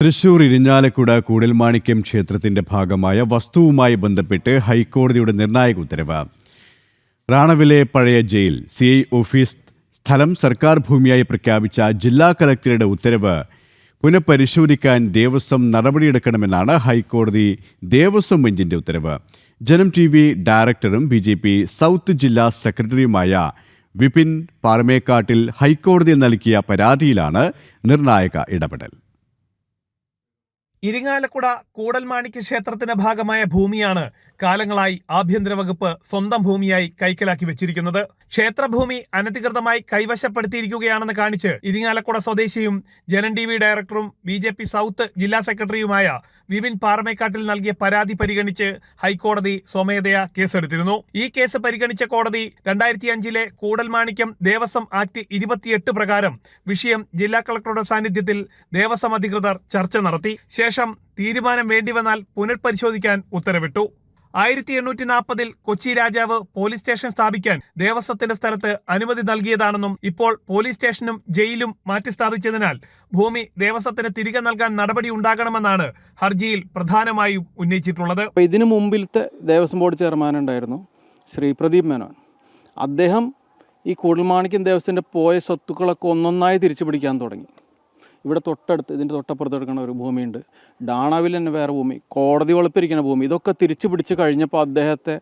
തൃശൂർ ഇരിഞ്ഞാലക്കുട കൂടൽമാണിക്യം ക്ഷേത്രത്തിന്റെ ഭാഗമായ വസ്തുവുമായി ബന്ധപ്പെട്ട് ഹൈക്കോടതിയുടെ നിർണായക ഉത്തരവ്. റാണവിലെ പഴയ ജയിൽ CI ഓഫീസ് സ്ഥലം സർക്കാർ ഭൂമിയായി പ്രഖ്യാപിച്ച ജില്ലാ കലക്ടറുടെ ഉത്തരവ് പുനഃപരിശോധിക്കാൻ ദേവസ്വം നടപടിയെടുക്കണമെന്നാണ് ഹൈക്കോടതി ദേവസ്വം ബെഞ്ചിന്റെ ഉത്തരവ്. ജനം TV ഡയറക്ടറും BJP സൗത്ത് ജില്ലാ സെക്രട്ടറിയുമായ വിപിൻ പാറമേക്കാട്ടിൽ ഹൈക്കോടതി നൽകിയ പരാതിയിലാണ് നിർണായക ഇടപെടൽ. ഇരിങ്ങാലക്കുട കൂടൽമാണിക്യ ക്ഷേത്രത്തിന്റെ ഭാഗമായ ഭൂമിയാണ് കാലങ്ങളായി ആഭ്യന്തര വകുപ്പ് സ്വന്തം ഭൂമിയായി കൈക്കലാക്കി വെച്ചിരിക്കുന്നത്. ക്ഷേത്രഭൂമി അനധികൃതമായി കൈവശപ്പെടുത്തിയിരിക്കുകയാണെന്ന് കാണിച്ച് ഇരിങ്ങാലക്കുട സ്വദേശിയും ജനം TV ഡയറക്ടറും BJP സൗത്ത് ജില്ലാ സെക്രട്ടറിയുമായ വിപിൻ പാറമേക്കാട്ടിൽ നൽകിയ പരാതി പരിഗണിച്ച് ഹൈക്കോടതി സ്വമേധയാ കേസെടുത്തിരുന്നു. ഈ കേസ് പരിഗണിച്ച കോടതി 2005 കൂടൽമാണിക്യം ദേവസ്വം ആക്ട് 28 പ്രകാരം വിഷയം ജില്ലാ കളക്ടറുടെ സാന്നിധ്യത്തിൽ ദേവസ്വം അധികൃതർ ചർച്ച നടത്തി. ശേഷം തീരുമാനം വേണ്ടിവന്നാൽ പുനഃപരിശോധിക്കാൻ ഉത്തരവിട്ടു. 1840 കൊച്ചി രാജാവ് പോലീസ് സ്റ്റേഷൻ സ്ഥാപിക്കാൻ ദേവസ്വത്തിന്റെ സ്ഥലത്ത് അനുമതി നൽകിയതാണെന്നും ഇപ്പോൾ പോലീസ് സ്റ്റേഷനും ജയിലും മാറ്റി സ്ഥാപിച്ചതിനാൽ ഭൂമി ദേവസ്വത്തിന് തിരികെ നൽകാൻ നടപടി ഉണ്ടാകണമെന്നാണ് ഹർജിയിൽ പ്രധാനമായും ഉന്നയിച്ചിട്ടുള്ളത്. ഇതിനു മുമ്പിലത്തെ ദേവസ്വം ബോർഡ് ചെയർമാൻ ഉണ്ടായിരുന്നു ശ്രീ പ്രദീപ് മേനോൻ. അദ്ദേഹം ഈ കൂടൽമാണിക്യം ദേവസ്വത്തിന്റെ പോയ സ്വത്തുക്കളൊക്കെ ഒന്നൊന്നായി തിരിച്ചു പിടിക്കാൻ തുടങ്ങി. ഇവിടെ തൊട്ടടുത്ത് ഇതിൻ്റെ തൊട്ടപ്പുറത്ത് എടുക്കുന്ന ഒരു ഭൂമിയുണ്ട്, ഡാണാവിൽ തന്നെ വേറെ ഭൂമി, കോടതി വെളുപ്പിരിക്കുന്ന ഭൂമി. ഇതൊക്കെ തിരിച്ചു പിടിച്ച് കഴിഞ്ഞപ്പോൾ അദ്ദേഹത്തെ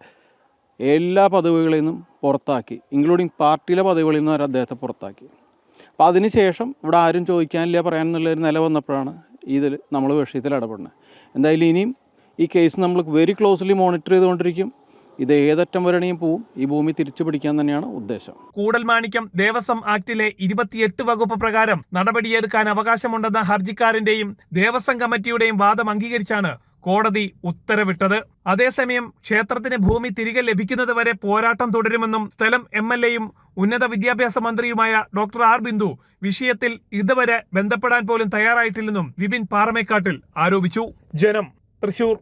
എല്ലാ പദവികളിൽ നിന്നും പുറത്താക്കി, ഇൻക്ലൂഡിങ് പാർട്ടിയിലെ പദവികളിൽ നിന്ന് വരെ അദ്ദേഹത്തെ പുറത്താക്കി. അപ്പോൾ അതിനുശേഷം ഇവിടെ ആരും ചോദിക്കാനില്ല പറയാനെന്നുള്ളൊരു നില വന്നപ്പോഴാണ് ഇതിൽ നമ്മൾ വിഷയത്തിൽ ഇടപെടുന്നത്. എന്തായാലും ഇനിയും ഈ കേസ് നമ്മൾ വെരി ക്ലോസ്ലി മോണിറ്റർ ചെയ്തുകൊണ്ടിരിക്കും. ഇത് ഏതറ്റം വരെയും പോവും. ഈ ഭൂമി തിരിച്ചു പിടിക്കാൻ തന്നെയാണ് ഉദ്ദേശം. കൂടൽമാണിക്യം ദേവസ്വം ആക്ടിലെ 28 വകുപ്പ് പ്രകാരം നടപടിയെടുക്കാൻ അവകാശമുണ്ടെന്ന ഹർജിക്കാരന്റെയും ദേവസ്വം കമ്മിറ്റിയുടെയും വാദം അംഗീകരിച്ചാണ് കോടതി ഉത്തരവിട്ടത്. അതേസമയം ക്ഷേത്രത്തിന് ഭൂമി തിരികെ ലഭിക്കുന്നതുവരെ പോരാട്ടം തുടരുമെന്നും സ്ഥലം MLAയും ഉന്നത വിദ്യാഭ്യാസ മന്ത്രിയുമായ ഡോക്ടർ R ബിന്ദു വിഷയത്തിൽ ഇതുവരെ ബന്ധപ്പെടാൻ പോലും തയ്യാറായിട്ടില്ലെന്നും വിപിൻ പാറമേക്കാട്ടിൽ ആരോപിച്ചു. ജനം, തൃശൂർ.